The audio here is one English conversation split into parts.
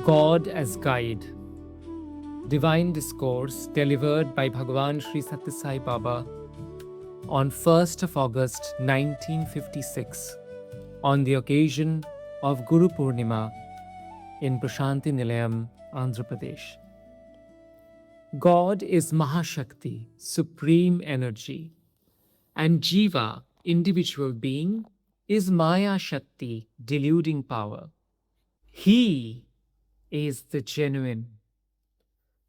God as Guide. Divine Discourse delivered by Bhagawan Sri Sathya Sai Baba on 1st of August 1956 on the occasion of Guru Poornima in Prashanti Nilayam, Andhra Pradesh. God is Mahashakti, supreme energy, and jeeva, individual being, is Mayashakti, deluding power. He is the genuine.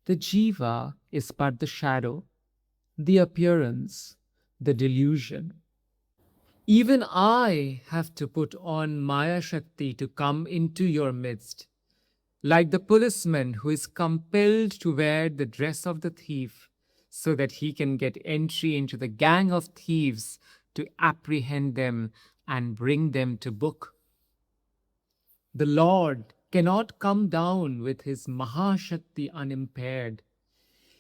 The jeeva is but the shadow, the appearance, the delusion. Even I have to put on Mayashakti to come into your midst, like the policeman who is compelled to wear the dress of the thief so that he can get entry into the gang of thieves to apprehend them and bring them to book. The Lord cannot come down with his Mahashakti unimpaired.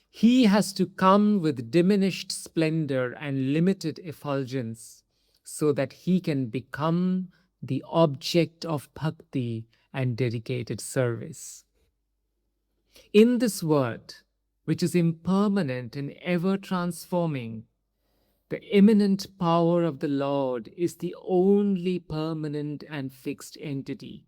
He has to come with diminished splendor and limited effulgence so that he can become the object of bhakti and dedicated service. In this world, which is impermanent and ever transforming, the immanent power of the Lord is the only permanent and fixed entity.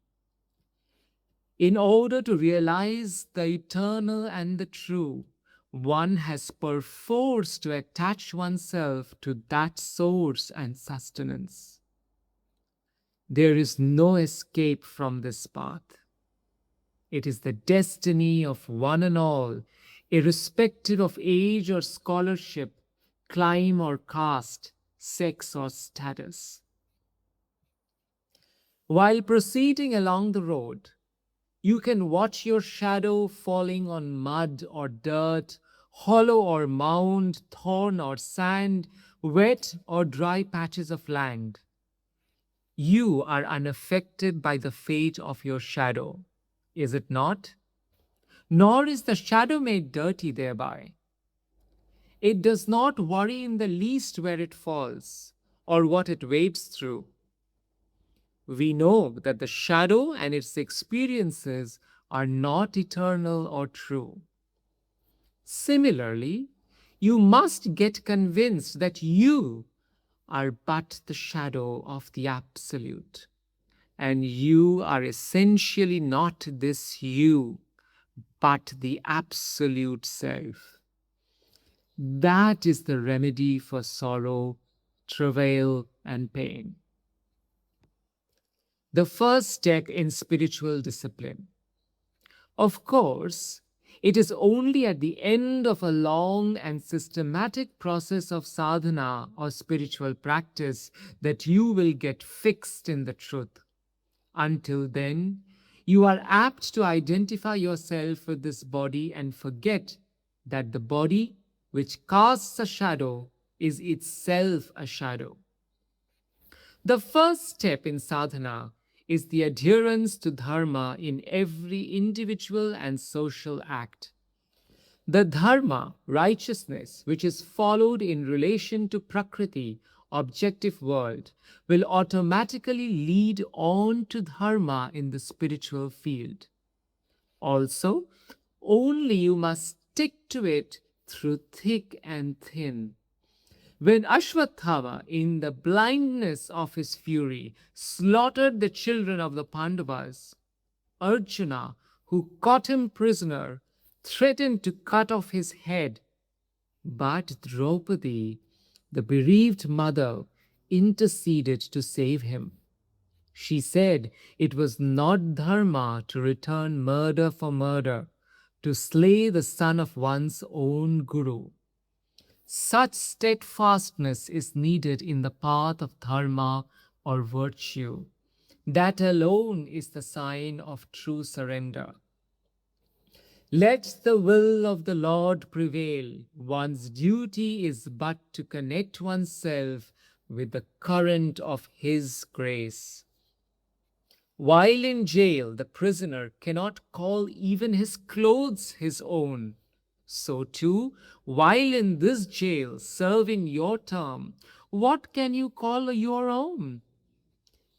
In order to realize the eternal and the true, one has perforce to attach oneself to that source and sustenance. There is no escape from this path. It is the destiny of one and all, irrespective of age or scholarship, clime or caste, sex or status. While proceeding along the road, you can watch your shadow falling on mud or dirt, hollow or mound, thorn or sand, wet or dry patches of land. You are unaffected by the fate of your shadow, is it not? Nor is the shadow made dirty thereby. It does not worry in the least where it falls or what it wades through. We know that the shadow and its experiences are not eternal or true. Similarly, you must get convinced that you are but the shadow of the Absolute, and you are essentially not this you, but the Absolute Self. That is the remedy for sorrow, travail, and pain. The first step in spiritual discipline. Of course, it is only at the end of a long and systematic process of sadhana or spiritual practice that you will get fixed in the truth. Until then, you are apt to identify yourself with this body and forget that the body, which casts a shadow, is itself a shadow. The first step in sadhana is the adherence to dharma in every individual and social act. The dharma, righteousness, which is followed in relation to prakriti, objective world, will automatically lead on to dharma in the spiritual field. Also, only you must stick to it through thick and thin. When Ashwatthama, in the blindness of his fury, slaughtered the children of the Pandavas, Arjuna, who caught him prisoner, threatened to cut off his head. But Draupadi, the bereaved mother, interceded to save him. She said it was not dharma to return murder for murder, to slay the son of one's own guru. Such steadfastness is needed in the path of dharma or virtue. That alone is the sign of true surrender. Let the will of the Lord prevail. One's duty is but to connect oneself with the current of His grace. While in jail, the prisoner cannot call even his clothes his own. So too, while in this jail serving your term, what can you call your own?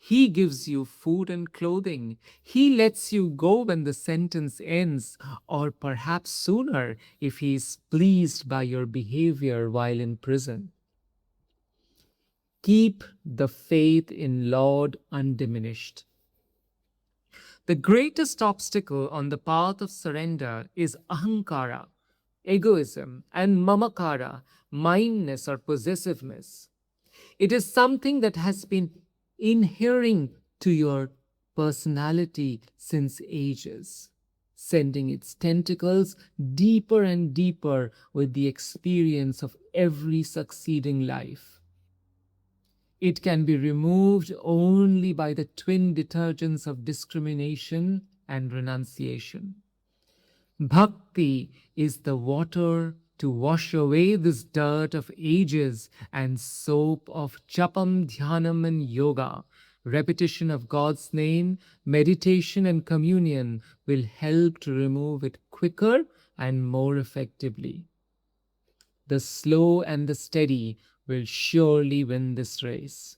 He gives you food and clothing. He lets you go when the sentence ends, or perhaps sooner if he is pleased by your behavior while in prison. Keep the faith in Lord undiminished. The greatest obstacle on the path of surrender is ahankara, egoism, and mamakara, mindness or possessiveness. It is something that has been inhering to your personality since ages, sending its tentacles deeper and deeper with the experience of every succeeding life. It can be removed only by the twin detergents of discrimination and renunciation. Bhakti is the water to wash away this dirt of ages and soap of japam, dhyanam, and yoga. Repetition of God's name, meditation, and communion will help to remove it quicker and more effectively. The slow and the steady will surely win this race.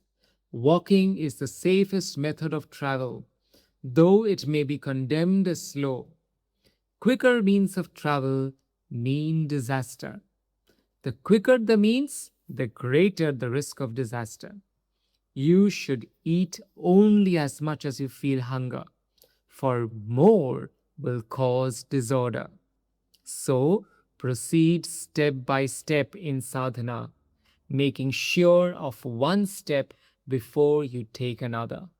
Walking is the safest method of travel, though it may be condemned as slow. Quicker means of travel mean disaster. The quicker the means, the greater the risk of disaster. You should eat only as much as you feel hunger, for more will cause disorder. So, proceed step by step in sadhana, making sure of one step before you take another.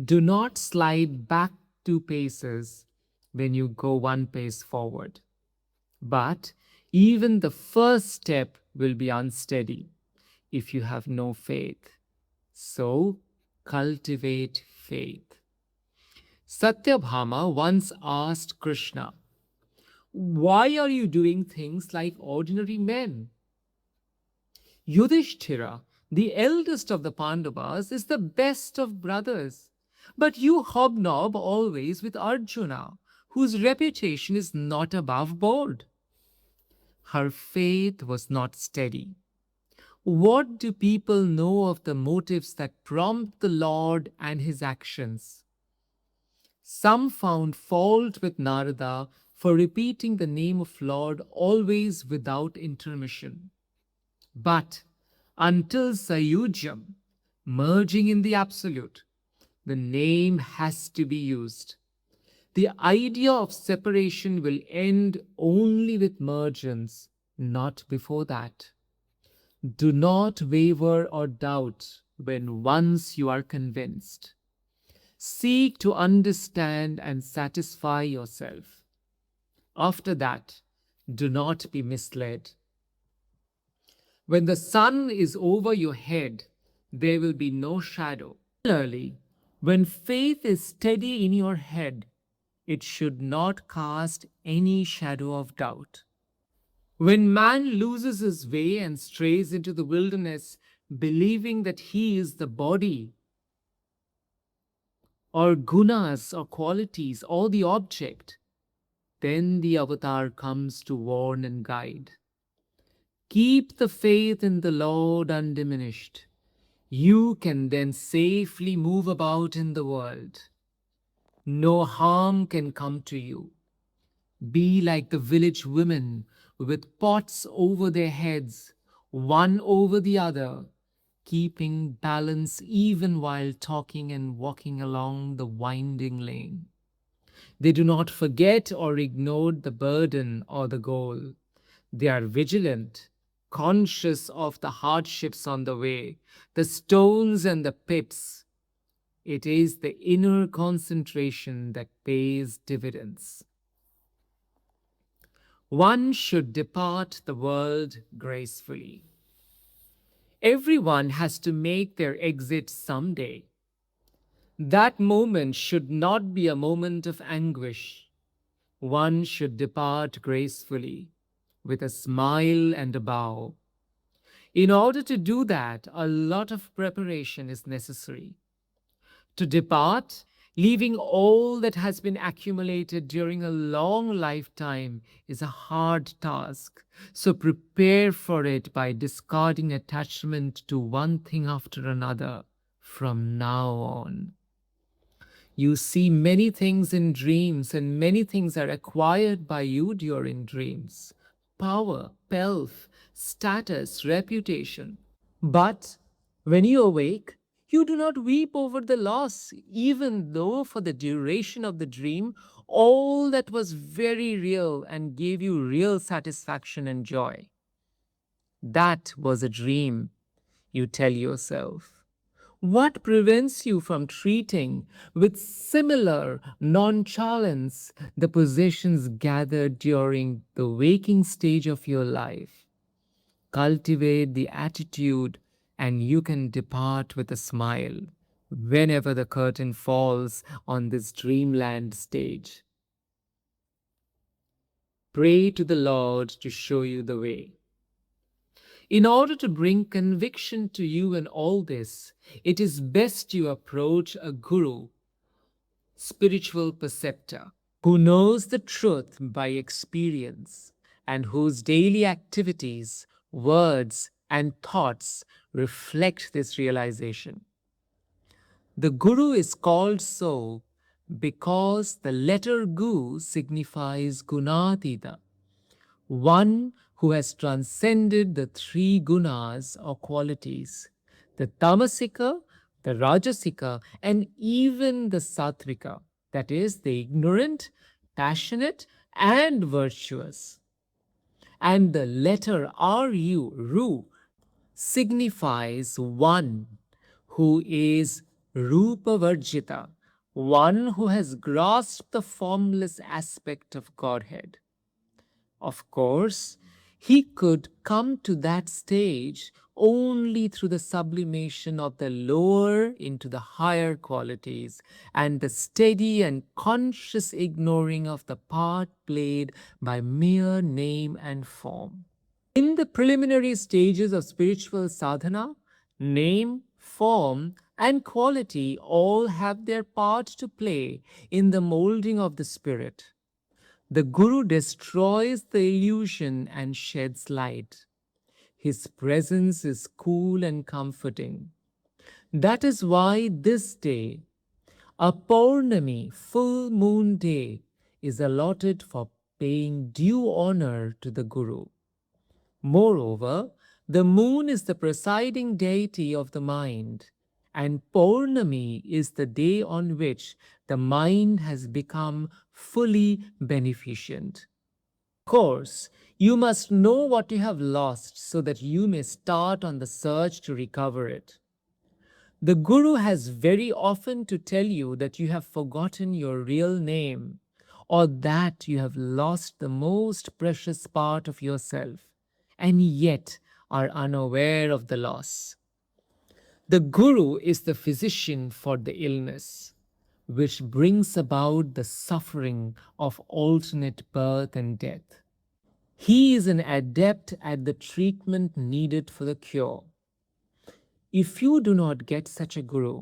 Do not slide back 2 paces when you go 1 pace forward. But even the first step will be unsteady if you have no faith. So, cultivate faith. Satyabhama once asked Krishna, "Why are you doing things like ordinary men?" Yudhishthira, the eldest of the Pandavas, is the best of brothers. But you hobnob always with Arjuna, whose reputation is not above board. Her faith was not steady. What do people know of the motives that prompt the Lord and his actions? Some found fault with Narada for repeating the name of Lord always without intermission. But until Sayujam, merging in the absolute, the name has to be used. The idea of separation will end only with mergence, not before that. Do not waver or doubt when once you are convinced. Seek to understand and satisfy yourself. After that, do not be misled. When the sun is over your head, there will be no shadow. Similarly, when faith is steady in your head, it should not cast any shadow of doubt. When man loses his way and strays into the wilderness, believing that he is the body, or gunas or qualities, or the object, then the avatar comes to warn and guide. Keep the faith in the Lord undiminished. You can then safely move about in the world. No harm can come to you. Be like the village women with pots over their heads, one over the other, keeping balance even while talking and walking along the winding lane. They do not forget or ignore the burden or the goal. They are vigilant, conscious of the hardships on the way, the stones and the pits. It is the inner concentration that pays dividends. One should depart the world gracefully. Everyone has to make their exit someday. That moment should not be a moment of anguish. One should depart gracefully, with a smile and a bow. In order to do that, a lot of preparation is necessary. To depart, leaving all that has been accumulated during a long lifetime, is a hard task. So prepare for it by discarding attachment to one thing after another. from now on. You see many things in dreams, and many things are acquired by you during dreams: power, wealth, status, reputation. But when you awake, you do not weep over the loss, even though for the duration of the dream, all that was very real and gave you real satisfaction and joy. That was a dream, you tell yourself. What prevents you from treating with similar nonchalance the possessions gathered during the waking stage of your life? Cultivate the attitude, and you can depart with a smile whenever the curtain falls on this dreamland stage. Pray to the Lord to show you the way. In order to bring conviction to you in all this, it is best you approach a guru, spiritual preceptor, who knows the truth by experience and whose daily activities, words, and thoughts reflect this realization. The Guru is called so because the letter Gu signifies Gunatita, one who has transcended the three gunas or qualities, the tamasika, the rajasika, and even the sattvika, that is, the ignorant, passionate, and virtuous. And the letter Ru signifies one who is Rupa Varjita, one who has grasped the formless aspect of Godhead. Of course, he could come to that stage only through the sublimation of the lower into the higher qualities and the steady and conscious ignoring of the part played by mere name and form. In the preliminary stages of spiritual sadhana, name, form, and quality all have their part to play in the molding of the spirit. The Guru destroys the illusion and sheds light. His presence is cool and comforting. That is why this day, a Poornima, full moon day, is allotted for paying due honor to the Guru. Moreover, the moon is the presiding deity of the mind, and Pournami is the day on which the mind has become fully beneficent. Of course, you must know what you have lost so that you may start on the search to recover it. The Guru has very often to tell you that you have forgotten your real name, or that you have lost the most precious part of yourself, and yet are unaware of the loss. The Guru is the physician for the illness, which brings about the suffering of alternate birth and death. He is an adept at the treatment needed for the cure. If you do not get such a Guru,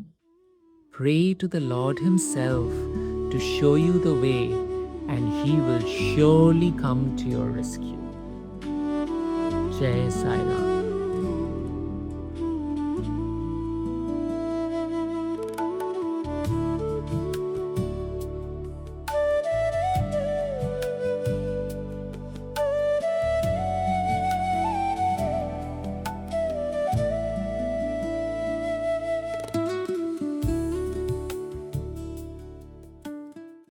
pray to the Lord Himself to show you the way, and He will surely come to your rescue. Jai Sai Ram.